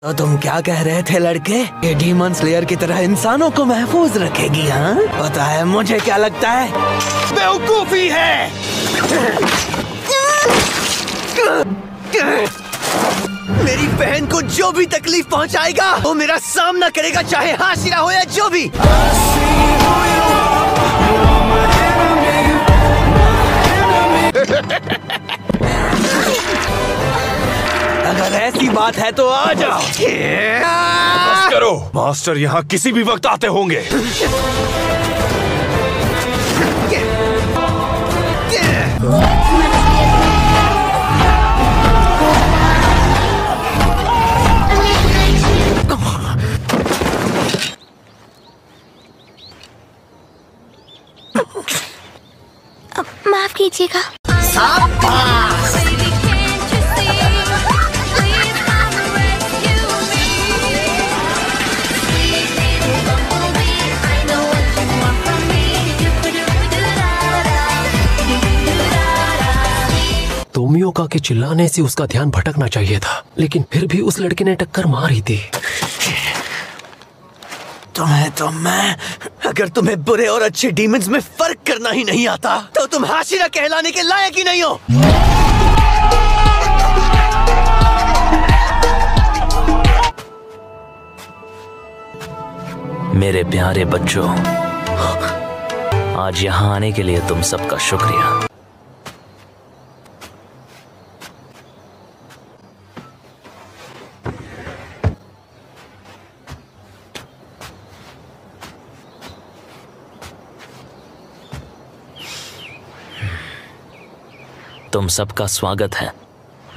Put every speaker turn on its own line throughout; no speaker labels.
तो तुम क्या कह रहे थे लड़के? ये डीमन स्लेयर की तरह इंसानों को महफूज रखेगी? हाँ, पता है मुझे क्या लगता है? बेवकूफी है। मेरी बहन को जो भी तकलीफ पहुंचाएगा वो मेरा सामना करेगा, चाहे हाशिरा हो या जो भी। अगर ऐसी बात है तो आ जाओ।
बस करो, मास्टर यहाँ किसी भी वक्त आते होंगे।
माफ कीजिएगा।
तोमियोका के चिल्लाने से उसका ध्यान भटकना चाहिए था, लेकिन फिर भी उस लड़के ने टक्कर मार ही दी।
तुम्हें तो मैं, अगर तुम्हें बुरे और अच्छे डीमंस में फर्क करना ही नहीं आता तो तुम हाशिरा कहलाने के लायक ही नहीं हो।
मेरे प्यारे बच्चों, आज यहाँ आने के लिए तुम सबका शुक्रिया। तुम सबका स्वागत है।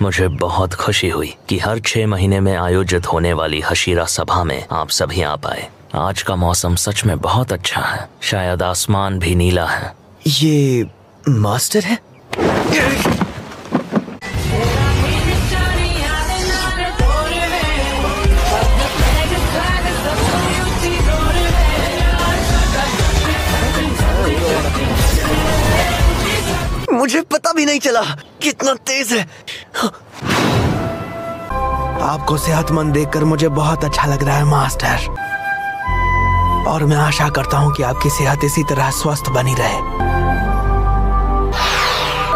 मुझे बहुत खुशी हुई कि हर 6 महीने में आयोजित होने वाली हशीरा सभा में आप सभी आ पाए। आज का मौसम सच में बहुत अच्छा है, शायद आसमान भी नीला है।
ये मास्टर है? मुझे पता भी नहीं चला कितना तेज है। आपको सेहतमंद देखकर मुझे बहुत अच्छा लग रहा है मास्टर, और मैं आशा करता हूँ कि आपकी सेहत इसी तरह स्वस्थ बनी रहे।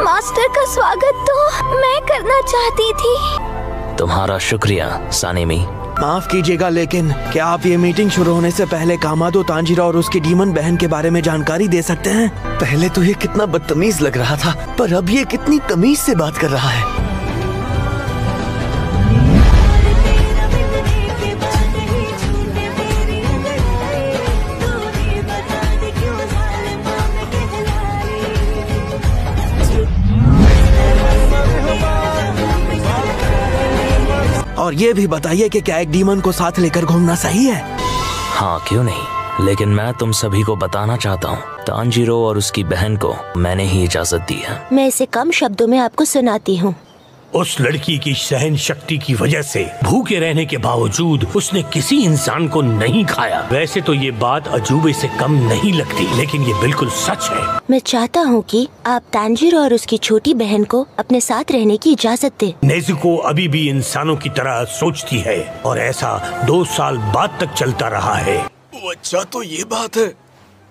मास्टर का स्वागत तो मैं करना चाहती थी।
तुम्हारा शुक्रिया सानिमी।
माफ कीजिएगा, लेकिन क्या आप ये मीटिंग शुरू होने से पहले कामादो तांजीरो और उसकी डीमन बहन के बारे में जानकारी दे सकते हैं? पहले तो ये कितना बदतमीज लग रहा था, पर अब ये कितनी तमीज से बात कर रहा है। और ये भी बताइए कि क्या एक डीमन को साथ लेकर घूमना सही है?
हाँ, क्यों नहीं, लेकिन मैं तुम सभी को बताना चाहता हूँ, तांजीरो और उसकी बहन को मैंने ही इजाजत दी है।
मैं इसे कम शब्दों में आपको सुनाती हूँ।
उस लड़की की सहन शक्ति की वजह से भूखे रहने के बावजूद उसने किसी इंसान को नहीं खाया। वैसे तो ये बात अजूबे से कम नहीं लगती, लेकिन ये बिल्कुल सच है।
मैं चाहता हूँ कि आप तांजीरो और उसकी छोटी बहन को अपने साथ रहने की इजाजत दें।
नेज़ुको अभी भी इंसानों की तरह सोचती है और ऐसा 2 साल बाद तक चलता रहा है।
अच्छा, तो ये बात है।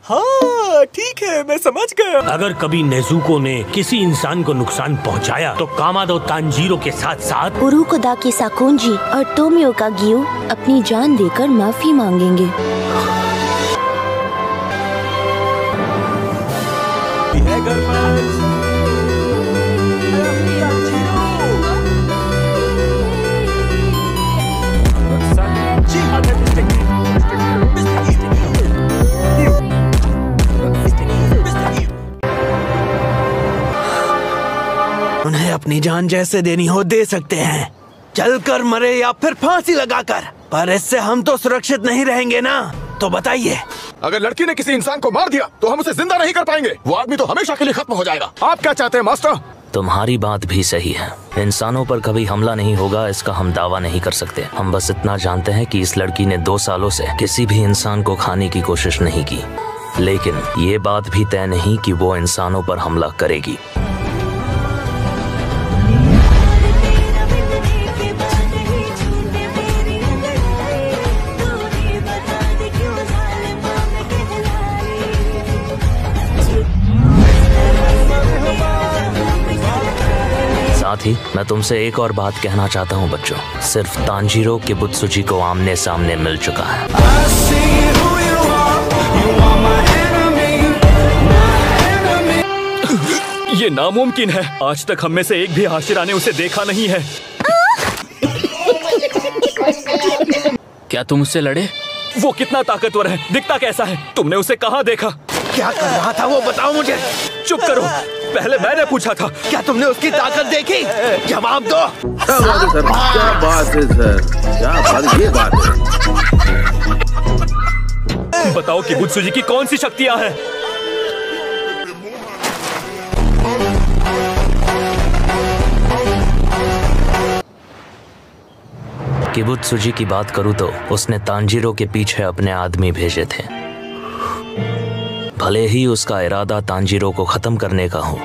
हाँ ठीक है, मैं समझ गया।
अगर कभी नेज़ुको ने किसी इंसान को नुकसान पहुंचाया तो कामादो तांजीरो के साथ साथ
उरुकोदाकी साकुंजी और तोमियोका गियो अपनी जान देकर माफी मांगेंगे।
उन्हें अपनी जान जैसे देनी हो दे सकते हैं, चलकर मरे या फिर फांसी लगाकर, पर इससे हम तो सुरक्षित नहीं रहेंगे ना। तो बताइए,
अगर लड़की ने किसी इंसान को मार दिया तो हम उसे जिंदा नहीं कर पाएंगे। वो आदमी तो हमेशा के लिए खत्म हो जाएगा। आप क्या चाहते हैं मास्टर?
तुम्हारी बात भी सही है, इंसानों पर कभी हमला नहीं होगा इसका हम दावा नहीं कर सकते। हम बस इतना जानते हैं कि इस लड़की ने 2 सालों से किसी भी इंसान को खाने की कोशिश नहीं की, लेकिन ये बात भी तय नहीं कि वो इंसानों पर हमला करेगी। साथ ही मैं तुमसे एक और बात कहना चाहता हूँ बच्चों। सिर्फ तांजीरो किबुत्सुजी को आमने सामने मिल चुका है।
ये नामुमकिन है। आज तक हम में से एक भी हाशिरा ने उसे देखा नहीं है।
क्या तुम उससे लड़े?
वो कितना ताकतवर है, दिखता कैसा है? तुमने उसे कहाँ देखा?
क्या कर रहा था वो बताओ मुझे।
चुप करो, पहले मैंने पूछा था।
क्या तुमने उसकी ताकत देखी? जवाब दो।
क्या बात है सर, क्या बात है सर, क्या बात, ये बात है।
बताओ किबुत्सुजी की कौन सी शक्तियाँ हैं?
किबुत्सुजी की बात करूँ तो उसने तांजीरो के पीछे अपने आदमी भेजे थे। भले ही उसका इरादा तांजीरो को खत्म करने का हो,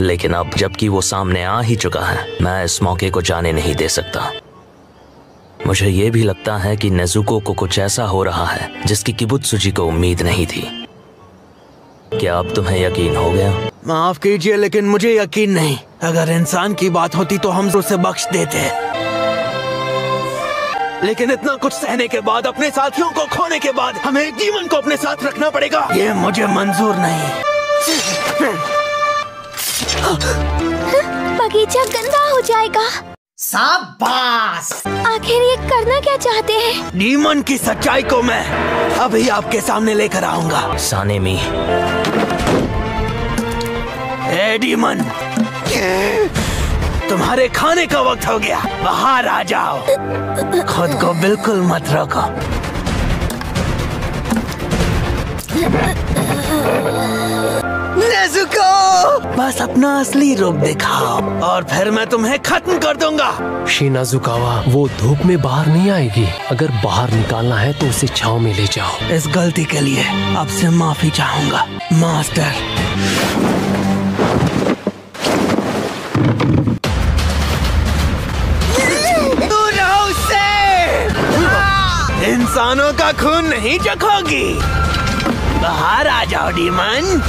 लेकिन अब जबकि वो सामने आ ही चुका है, मैं इस मौके को जाने नहीं दे सकता। मुझे ये भी लगता है कि नेजुको को कुछ ऐसा हो रहा है जिसकी किबुत्सुजी को उम्मीद नहीं थी। क्या अब तुम्हें यकीन हो गया?
माफ कीजिए लेकिन मुझे यकीन नहीं। अगर इंसान की बात होती तो हम उसे बख्श देते, लेकिन इतना कुछ सहने के बाद, अपने साथियों को खोने के बाद हमें एक डीमन को अपने साथ रखना पड़ेगा। ये मुझे मंजूर नहीं।
बगीचा गंदा हो जाएगा।
शाबाश।
आखिर ये करना क्या चाहते हैं?
डीमन की सच्चाई को मैं अभी आपके सामने लेकर आऊंगा।
सानेमी।
ए डीमन, तुम्हारे खाने का वक्त हो गया, बाहर आ जाओ। खुद को बिल्कुल मत रोको। नेजुको, बस अपना असली रूप दिखाओ और फिर मैं तुम्हें खत्म कर दूंगा।
शिनाजुकावा, वो धूप में बाहर नहीं आएगी। अगर बाहर निकालना है तो उसे छांव में ले जाओ।
इस गलती के लिए आपसे माफी चाहूंगा मास्टर। इंसानों का खून नहीं चखोगी। बाहर आ जाओ डीमन।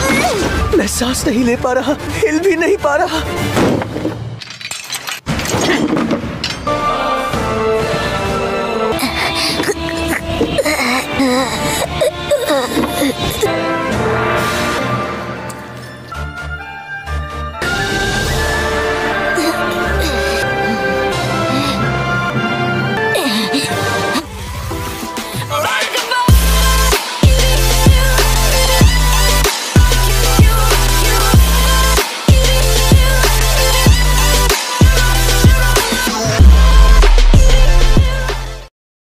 मैं सांस नहीं ले पा रहा, हिल भी नहीं पा रहा।